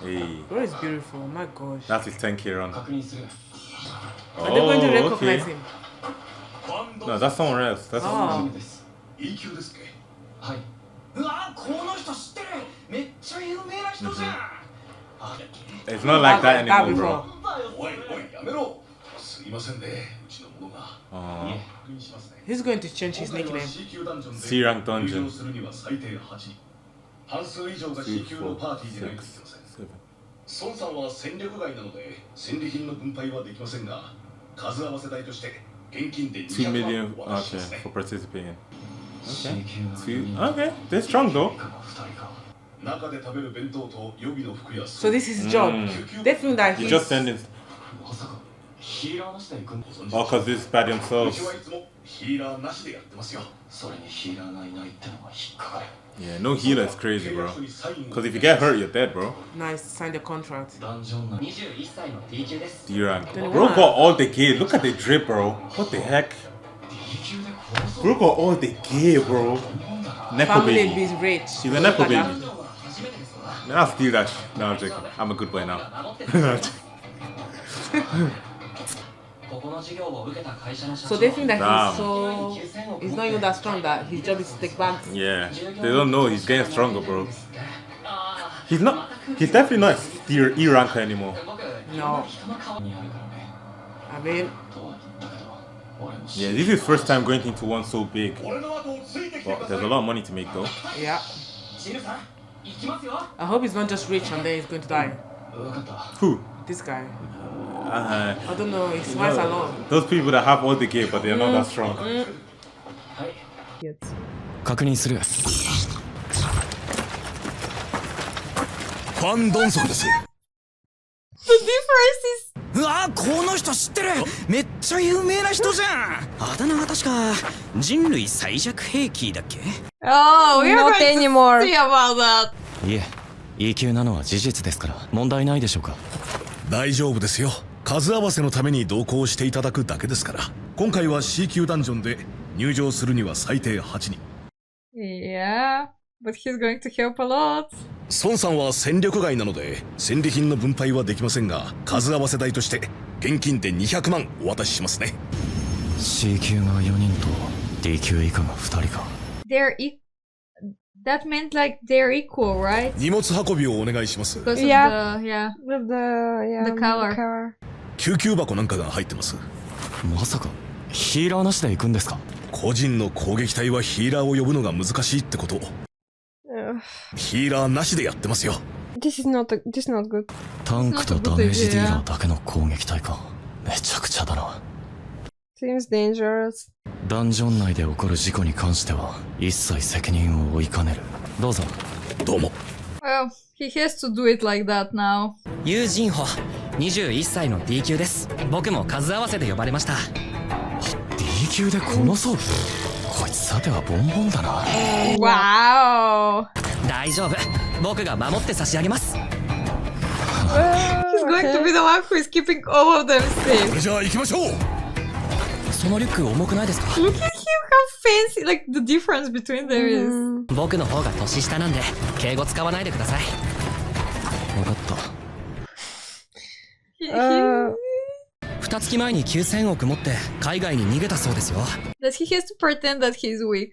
Hey. Bro is beautiful. Oh my gosh. That's his 10K run. Are they going to recognize him? No, that's someone else. That's oh. It's not like that anymore, bro. He's going to change his nickname. C-rank dungeon. 孫さんは戦力外なので戦利品の分配はできませんが数合わせ代として現金で200 million 万渡します okay ね for participating. Okay, they're strong though. 中で食べる弁当と予備の服や So this is his job. They feel that You he's... just send it. Oh, because this is by themselves. Yeah, no healer is crazy, bro. Because if you get hurt, you're dead, bro. Nice, sign the contract. D-rank. Bro got all the gear. Look at the drip, bro. What the heck? Bro got all the gear, bro. Nepo Family baby. is rich. She's a Nepo baby. Nah, I'll steal that. No, I'm joking. I'm a good boy now. So they think that he's not even that strong that his job is to take back. Yeah, they don't know he's getting stronger, bro. He's definitely not E-ranker anymore. No. I mean... Yeah, this is his first time going into one so big. But there's a lot of money to make though. Yeah. I hope he's not just rich and then he's going to die. Who? This guy. I don't know, he smiles a lot. Those people that have all the gear but they're not that strong. Yes. 確認する。ファン・ドンソクです。 The difference is... うわ、この人知ってる。めっちゃ有名な人じゃん。あだ名が確か人類最弱兵器だっけ？ Oh, we are Not going anymore. to see about that. いえ、E級なのは事実ですから問題ないでしょうか。大丈夫ですよ。数合わせのために同行していただくだけですから。今回は C 級ダンジョンで入場するには最低8人。Yeah, but he's going to help a lot. 孫さんは戦力外なので戦利品の分配はできませんが、数合わせ代として現金で200万お渡ししますね。C 級が4人と D 級以下が2人か。That meant like they're equal, right? 荷物運びをお願いします。Because of Yeah. the color. 救急箱なんかが入ってます。まさかヒーラーなしで行くんですか？個人の攻撃隊はヒーラーを呼ぶのが難しいってこと。ヒーラーなしでやってますよ。This is not good. タンクとダメージディーラーだけの攻撃隊か。めちゃくちゃだな。Seems dangerous. ダンジョン内で起こる事故に関しては一切責任を負いかねる。どうぞ。どうも。Well, he has to do it like that now. ユージンホ、21歳の D 級です。僕も数合わせで呼ばれました。D 級でこの装備、こいつさてはボンボンだな。Wow. 大丈夫、僕が守って差し上げます。He's going to be the one who is keeping all of them safe. それじゃあ行きましょう。そのリュック重くないですか？ Look at him, how fancy, like the difference between them is. 僕の方が年下なんで敬語使わないでください。分かった。2月前に9000億持って海外に逃げたそうですよ。That he has to pretend that he's weak.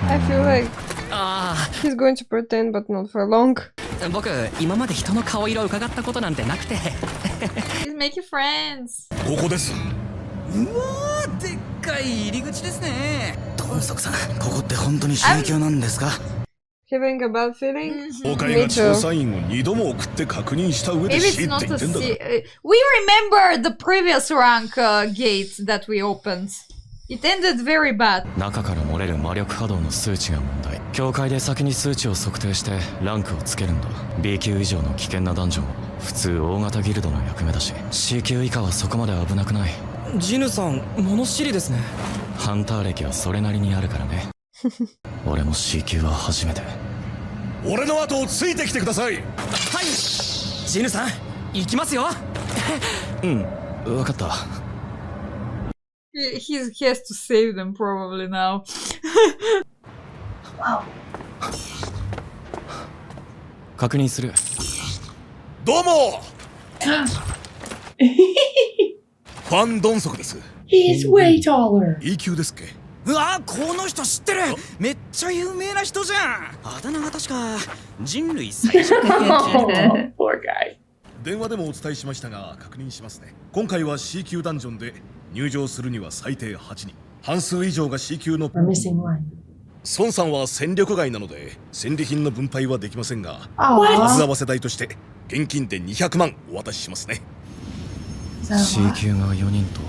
I feel like あ he's going to pretend, but not for long. あ、僕今まで人の顔色を伺ったことなんてなくて。He's making friends. ここです。うわー、でっかい入り口ですね。ドンソクさん、ここって本当に宗教なんですか？ Having a bad feeling? 総会が調査員を2度も送って確認した上で Maybe 死 it's って言 not って aんだから。We remember the previous rank gate that we opened. It ended very bad. 中から漏れる魔力波動の数値が問題。教会で先に数値を測定してランクをつけるんだ。B 級以上の危険なダンジョンは普通大型ギルドの役目だし、 C 級以下はそこまで危なくない。ジヌさん、物知りですね。ハンター歴はそれなりにあるからね。俺も C 級は初めて。俺の後をついてきてください。はい、ジヌさん、行きますよ。うん、分かった。He has to save them probably now. 確認する。どうもファン・ドンソクです。 He's way taller. E 級ですっけ。うわこの人知ってる。めっちゃ有名な人じゃん。あだ名が確か人類最初の Poor guy. 電話でもお伝えしましたが確認しますね。今回は C 級ダンジョンで入場するには最低8人、半数以上が C 級の We're missing one. 孫さんは戦力外なので戦利品の分配はできませんが、 Aw. 数合わせ代として現金で200万お渡ししますね。 C 級が4人と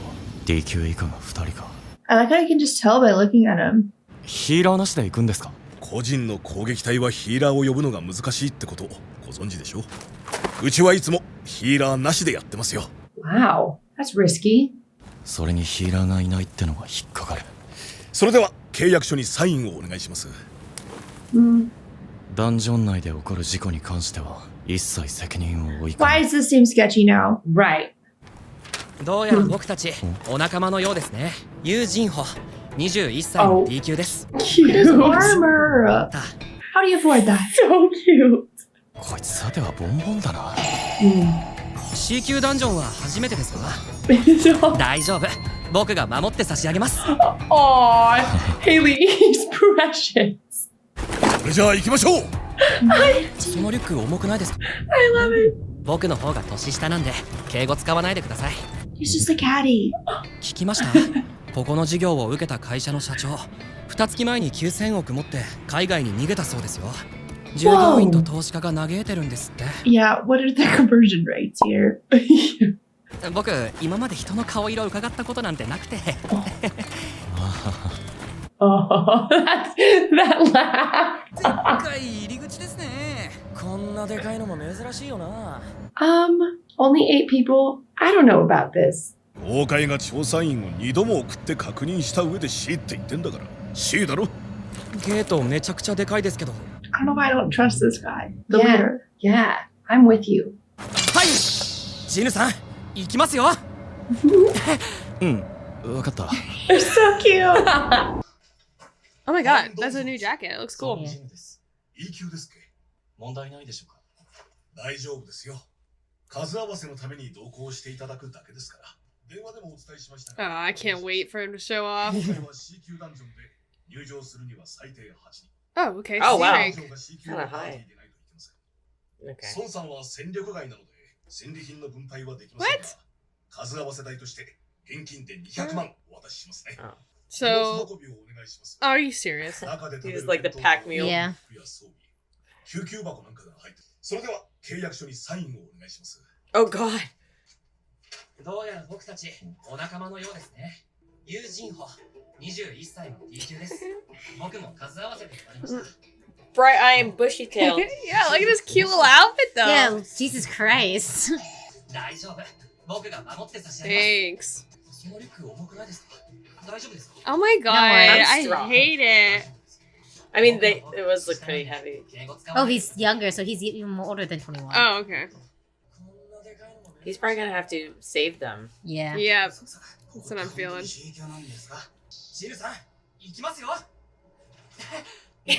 D 級以下が2人か。 I like how you can just tell by looking at him. ヒーラーなしで行くんですか？個人の攻撃隊はヒーラーを呼ぶのが難しいってことご存知でしょう。うちはいつもヒーラーなしでやってますよ。 Wow, that's risky. それにヒーラーがいないってのが引っかかる。それでは契約書にサインをお願いします。 ダンジョン内で起こる事故に関しては一切責任を負い込 Why む。 does this seem sketchy now? Right. どうやら僕たちお仲間のようですね。ユウ・ジンホ21歳の D 級です。 Cute. His armor. How do you afford that? So cute. こいつさてはボンボンだな。C 級ダンジョンは初めてですか？大丈夫、僕が守って差し上げます。 Aw, Haley, he's precious. それじゃあ行きましょう。そのリュック重くないですか？ I love it. 僕の方が年下なんで敬語使わないでください。 He's just a caddy. 聞きましたここの事業を受けた会社の社長、2月前に9000億持って海外に逃げたそうですよ。従業員と投資家が嘆いてるんですって。 Yeah, what are the conversion rates here? 僕今まで人の顔色を伺ったことなんてなくて。 Oh, that laugh. でっかい入り口ですね。こんなでかいのも珍しいよな。Only 8 people? I don't know about this. 公開が調査員を2度も送って確認した上で C って言ってんだから C だろ。ゲートめちゃくちゃでかいですけど。 I don't know why I don't trust this guy. The leader. Yeah, I'm with you. はい、ジヌさん行きますよ。わかった。 They're so cute. Oh my god, that's a new jacket. It looks cool. E 級ですっけ。問題ないでしょうか？大丈夫ですよ。数合わせのために同行していただくだけですから。電話でもお伝えしましたが。 Oh, I can't wait for him to show off. 今回は C 級ダンジョンで入場するには最低8人。 Oh, okay. Oh, wow. C-rank. Kinda high. Okay. 孫さんは戦力外なので戦利品の分配はできませんが、数合わせ代として現金で200万お渡ししますね。 So, are you serious? He's like the pack mule. Yeah. 救急箱なんかが入って。それでは契約書にサインをお願いします。 Oh god. どうやら僕たちお仲間のようですね。ユウ・ジンホ21歳の D 級です。僕も数合わせて決まりました。 Bright eye and bushy tail. Yeah, look at this cute little outfit though. Yeah, Jesus Christ. 大丈夫、僕が守って差し上げま Thanks. す。そのリュック重くないですか？大丈夫ですか？ Oh my god, I'm I strong. hate it. I mean, it was like pretty heavy. Oh, he's younger, so he's even more older than 21. Oh, okay. He's probably gonna have to save them. Yeah. Yeah, that's what I'm feeling. ジルさん、行きますよ。 I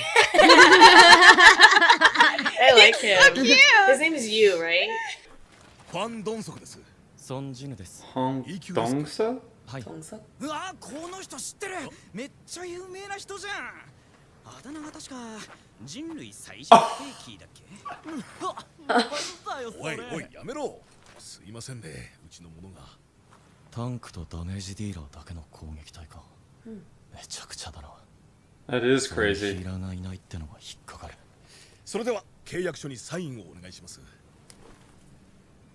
like him. So cute. His name is Yu, right? ファン・ドンソクです。ソン・ジヌです。 Hong Dongsuk? はい。うわこの人知ってる。めっちゃ有名な人じゃん。あだ名が確か人類最初の兵器だっけ？おいおいやめろ。すいませんね、うちの者が。タンクとダメージディーラーだけの攻撃隊か。めちゃくちゃだな。 That is ヒ crazy. ーラーがいないってのが引っかかる。それでは契約書にサインをお願いします。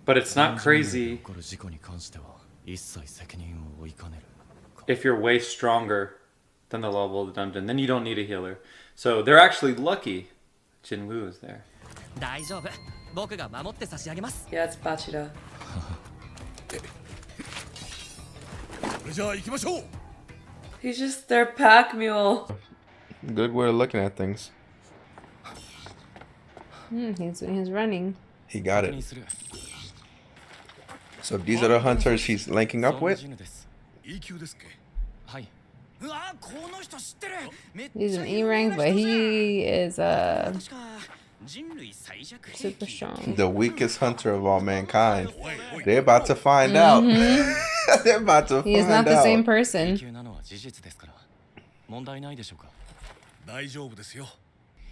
But it's not crazy 起こる事故に関しては一切責任を負いかねる。 if you're way stronger than the level of the dungeon. Then you don't need a healer. So they're actually lucky Jinwoo is there. 大丈夫、僕が守って差し上げます。 Yeah, it's Bachira. それじゃあ行きましょう。 He's just their pack mule. Good way of looking at things. He's running. He got it. So these are the hunters he's linking up with? いい級ですっけ。はい。 うわこの人知ってる。 He's an E rank, but he is 確か Super strong. The weakest hunter of all mankind. They're about to find out. They're about to He is find not the same out. person. 大丈夫ですよ。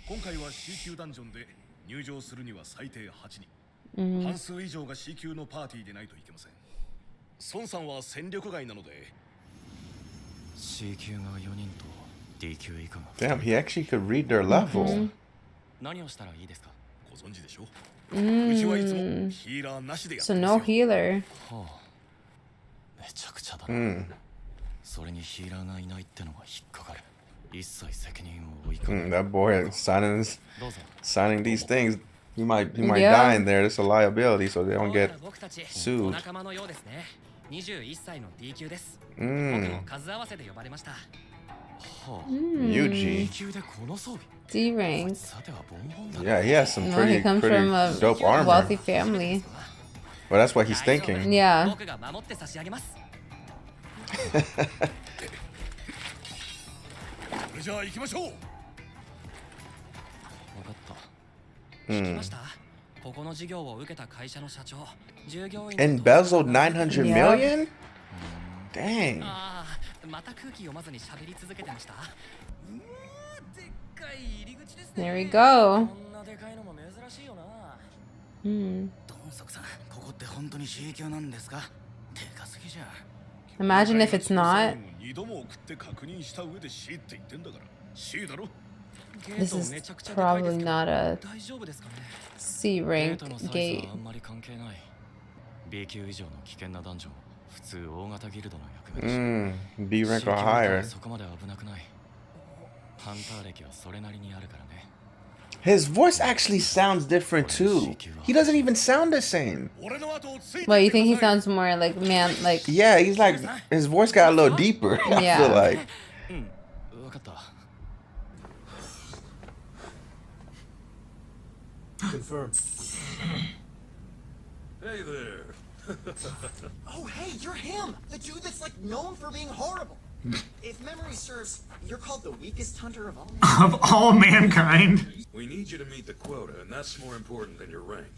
今回は C 級ダンジョンで入場するには最低8人。半数以上が C 級のパーティーでないといけません。孫さんは戦力外なので。C 級が4人と D 級以下が。Damn, he actually could read their level. 何をしたらいいですか？ご存知でしょ？うちはいつもヒーラーなしでやってますよ。 So no healer. めちゃくちゃだな。それにヒーラーがいないってのが引っかかる。一切責任を負い込む。 That boy signing these things. He might die in there. It's a liability, so they don't get sued. 21歳の D 級です。 数合わせで呼ばれました。 Yuji. D rank. Yeah, he has some No, pretty, he comes pretty from a dope armor. wealthy family. Well, that's what he's thinking. Yeah. 僕が守って差し上げます。じゃあ行きましょう。分かった。聞きました。ここの事業を受けた会社の社長、従業員 Embezzled 900 million? Dang. ああ、また空気読まずに喋り続けてました。でっかい入り口ですね。 There we go. こんなでかいのも珍しいよな。ドンソクさん、ここって本当に C 級なんですか？でかすぎじゃ。 Imagine if it's not. 2度も送って確認した上で C って言ってんだから C だろ。 This is probably not a C rank gate. B 級以上の危険なダンジョン、普通大型ギルドの役目だし。 B rank or higher. そこまで危なくない。ハンター歴はそれなりにあるからね。 His voice actually sounds different too. He doesn't even sound the same. Well, you think he sounds more like man, like Yeah, he's like his voice got a little deeper. I Yeah. feel like. 分かった。 Confirmed. Hey there. Oh, hey, you're him! The dude that's like known for being horrible. If memory serves, you're called the weakest hunter of all. Of all mankind. We need you to meet the quota, and that's more important than your rank.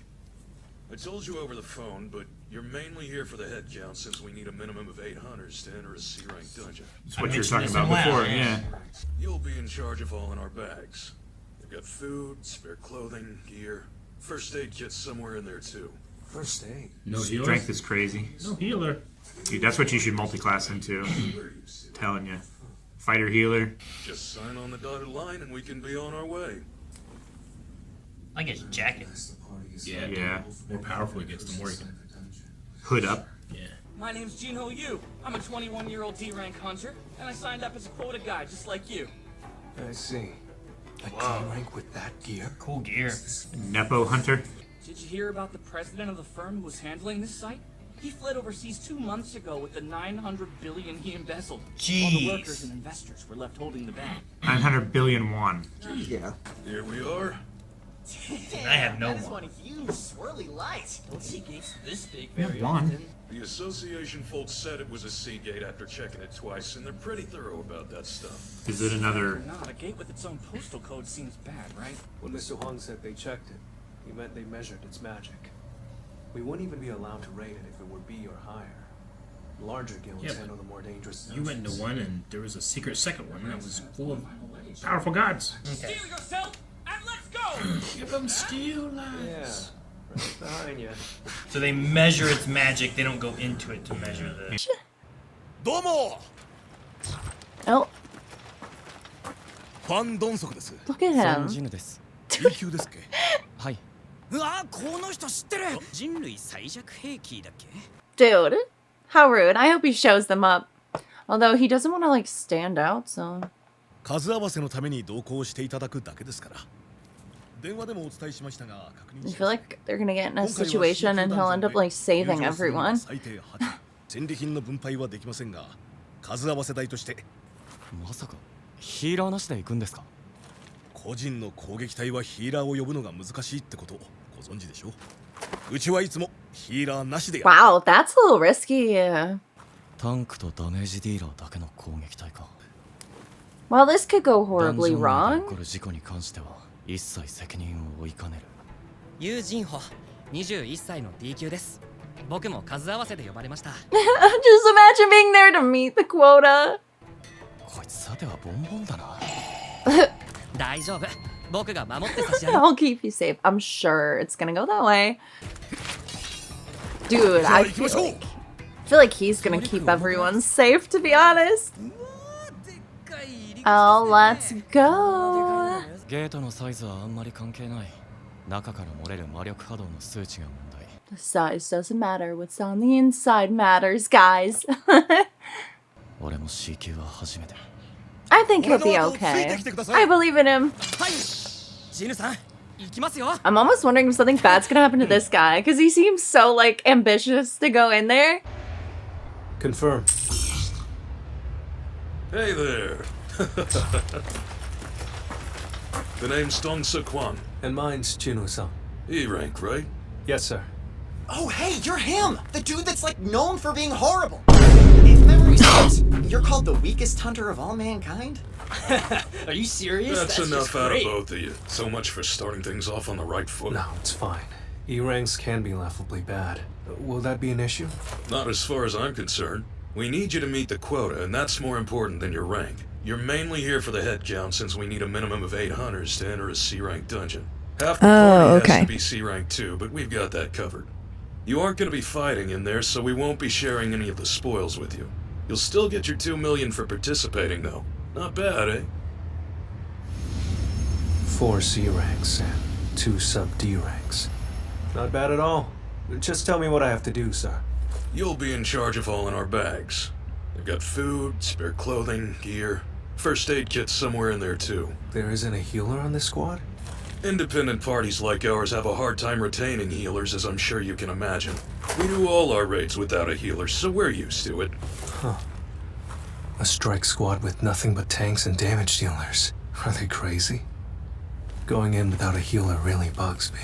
I told you over the phone, but you're mainly here for the head count since we need a minimum of 8 hunters to enter a C rank dungeon. That's what you were talking about before, yeah. You'll be in charge of all in our bags. We've got food, spare clothing, gear. First aid kit's somewhere in there too. First aid? No healer? Strength is crazy. No healer. Dude, that's what you should multi-class into. Telling you. Fighter healer. Just sign on the dotted line and we can be on our way. I like his jacket. Yeah. Yeah. The more powerful he gets, the more he can hood up. Yeah. My name's JamiUwU. I'm a 21-year-old D-rank hunter, and I signed up as a quota guy just like you. I see. A D-rank with that gear? Cool gear. Nepo hunter. Did you hear about the president of the firm who was handling this site? He fled overseas 2 months ago with the 900 billion he embezzled. All the workers and investors were left holding the bag. 900 billion won. Yeah. Here we are. I have no That's one huge swirly light. Don't see gates this big We have very one. often. The association folks said it was a C gate after checking it twice, and they're pretty thorough about that stuff. Is it another... Not a gate with its own postal code seems bad, right? When Mr. Hwang said they checked it, he meant they measured its magic. We wouldn't even be allowed to raid it if it were B or higher. Larger guilds handle the more dangerous. You went into one and there was a secret second one that was full of powerful gods. Steal yourself and let's go! Give them steel lights. Yeah, right behind you. So they measure its magic, they don't go into it to measure the... Domo! Oh. Hwang Dongsuk desu. Look at him. Sung Jinwoo desu. B級ですっけ? はい。うわ、この人知ってる。人類最弱兵器だっけ? Dude, how rude. I hope he shows them up. Although he doesn't want to like stand out, so. 数合わせのために同行していただくだけですから。電話でもお伝えしましたが、確認 I feel like they're gonna get in a situation and he'll end up like saving everyone. 最低8。戦利品の分配はできませんが、数合わせ代として。まさかヒーラーなしで行くんですか? 個人の攻撃隊はヒーラーを呼ぶのが難しいってことご存知でしょ? うちはいつもヒーラーなしでやる。 Wow, that's a little risky. タンクとダメージディーラーだけの攻撃隊か。 Well, this could go horribly wrong. これ事故に関しては一切責任を負いかねる。ユージンホ、21歳の D 級です。僕も数合わせで呼ばれました。Just imagine being there to meet the quota. こいつさてはボンボンだな。大丈夫。僕が守って差し上げる。 I'll keep you safe. I'm sure it's gonna go that way. Dude, I feel like he's gonna keep everyone safe, to be honest. Oh, let's go. ゲートのサイズはあんまり関係ない。中から漏れる魔力波動の数値が問題。The size doesn't matter. What's on the inside matters, guys. 俺も C 級は初めて。I think he'll be okay. I believe in him. ジヌさん、行きますよ。 I'm almost wondering if something bad's gonna happen to this guy, because he seems so, like, ambitious to go in there. Confirm. Hey there. The name's Dongsuk Hwang. And mine's Jinho-san. E rank, right? Yes, sir. Oh, hey, you're him! The dude that's like known for being horrible! If memory serves, you're called the weakest hunter of all mankind? Are you serious? That's enough out of both of you. So much for starting things off on the right foot. No, it's fine. E-ranks can be laughably bad. Will that be an issue? Not as far as I'm concerned. We need you to meet the quota, and that's more important than your rank. You're mainly here for the head count since we need a minimum of 8 hunters to enter a C-rank dungeon. Half the party has to be C-rank too, but we've got that covered. You aren't going to be fighting in there, so we won't be sharing any of the spoils with you. You'll still get your 2 million for participating, though. Not bad, eh? 4 C ranks and 2 sub-D ranks. Not bad at all. Just tell me what I have to do, sir. You'll be in charge of hauling our bags. They've got food, spare clothing, gear. First aid kits somewhere in there, too. There isn't a healer on this squad? Independent parties like ours have a hard time retaining healers, as I'm sure you can imagine. We do all our raids without a healer, so we're used to it. Huh. A strike squad with nothing but tanks and damage dealers. Are they crazy? Going in without a healer really bugs me.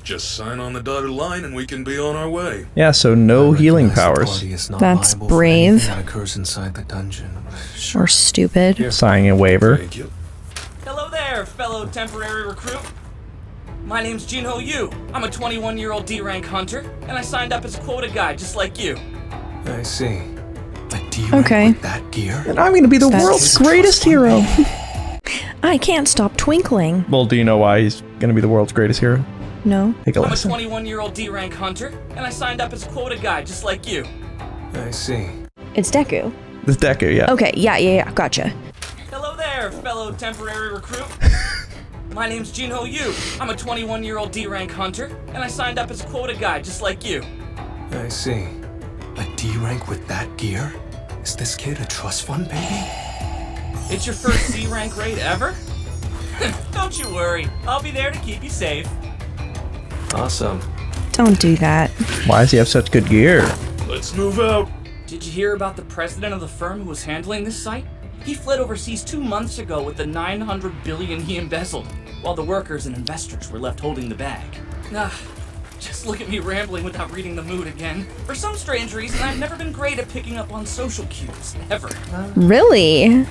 Just sign on the dotted line and we can be on our way. Yeah, so no healing powers. That's brave. That occurs inside the dungeon. Or stupid. Signing a waiver. Thank you. Hello there, fellow temporary recruit. My name's JamiUwU. I'm a 21-year-old D-rank hunter, and I signed up as a quota guy just like you. I see. A D-rank Okay. with that gear? And I'm gonna be the world's greatest hero. I can't stop twinkling. Well, do you know why he's gonna be the world's greatest hero? No. Take a I'm a listen. 21-year-old D-rank hunter, and I signed up as a quota guy just like you. I see. It's Deku. This Deku, yeah. Okay, yeah, gotcha. Hello there, fellow temporary recruit. My name's JamiUwU. I'm a 21-year-old D-rank hunter, and I signed up as a quota guy just like you. I see. A D-rank with that gear? Is this kid a trust fund baby? It's your first C-rank raid ever? Don't you worry, I'll be there to keep you safe. Awesome. Don't do that. Why does he have such good gear? Let's move out. Did you hear about the president of the firm who was handling this site? He fled overseas 2 months ago with the 900 billion he embezzled, while the workers and investors were left holding the bag. Just look at me rambling without reading the mood again. For some strange reason, I've never been great at picking up on social cues, ever. Really?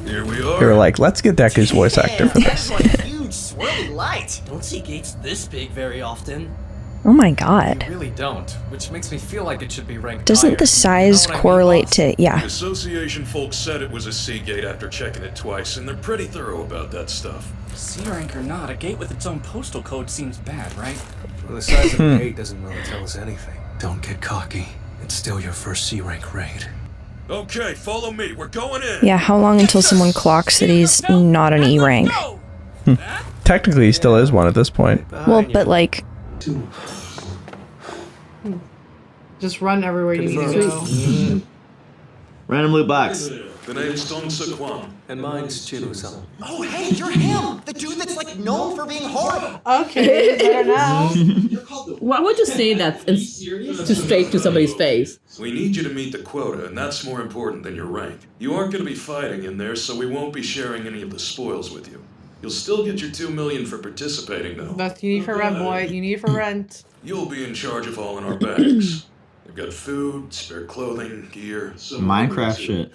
Here we are. They were like, let's get Deku's voice actor for this. Huge swirly light. Don't see gates this big very often. Oh my god. You really don't, which makes me feel like it should be ranked Doesn't higher. the size You know what I mean, correlate boss? to... Yeah. The association folks said it was a C gate after checking it twice, and they're pretty thorough about that stuff. C-rank or not, a gate with its own postal code seems bad, right? Well, the size of the gate doesn't really tell us anything. Don't get cocky. It's still your first C-rank raid. Okay, follow me. We're going in. Yeah, how long until someone clocks that he's not an E rank? Technically, he still is one at this point. Well, but like... Just run everywhere you need to go. Random loot box. The name's Dongsuk Hwang. And mine's Jinho-san. Oh, hey, you're him! The dude that's like known for being horrible! Okay, it's better now. Why would you say that to straight to somebody's face? We need you to meet the quota, and that's more important than your rank. You aren't going to be fighting in there, so we won't be sharing any of the spoils with you. You'll still get your 2 million for participating, though. That's you need for rent, boy. You need for rent. You'll be in charge of hauling our bags. They've got food, spare clothing, gear. Minecraft shit.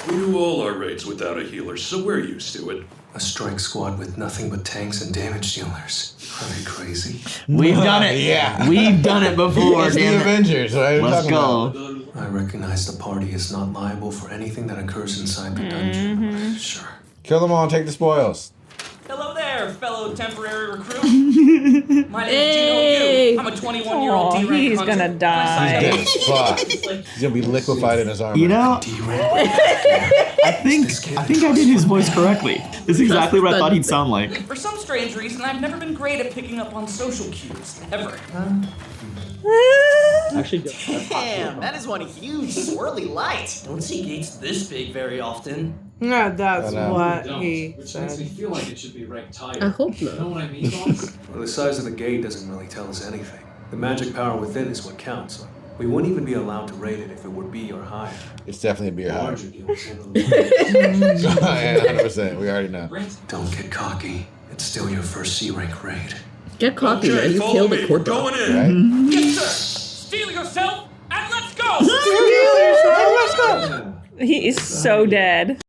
We do all our raids without a healer, so we're used to it. A strike squad with nothing but tanks and damage dealers. Are they crazy? We've done it. Yeah. We've done it before. It's the damn it. Avengers, right? Let's go. I recognize the party is not liable for anything that occurs inside the dungeon. Sure. Kill them all and take the spoils. Hello there, fellow temporary recruit. My name is JamiUwU. I'm a 21-year-old D-rank he's hunter. gonna die. He's dead as fuck. He's gonna be liquefied in his armor. You know, I think I did his voice correctly. This is exactly what I thought he'd sound like. For some strange reason, I've never been great at picking up on social cues. Ever. Actually, Damn, that is one huge swirly light. Don't see gates this big very often. Yeah, that's what he Which makes me said. feel like it should be ranked higher. I hope You know not. what I mean, boss? Well, the size of the gate doesn't really tell us anything. The magic power within is what counts. We wouldn't even be allowed to rate it if it were B or higher. It's definitely a B or higher. Larger guilds handle the Yeah, 100%. We already know. Don't get cocky. It's still your first C rank raid. Get cocky, man. You killed the court dog. Right? Yes, sir. Steel yourself and let's go. He is so dead.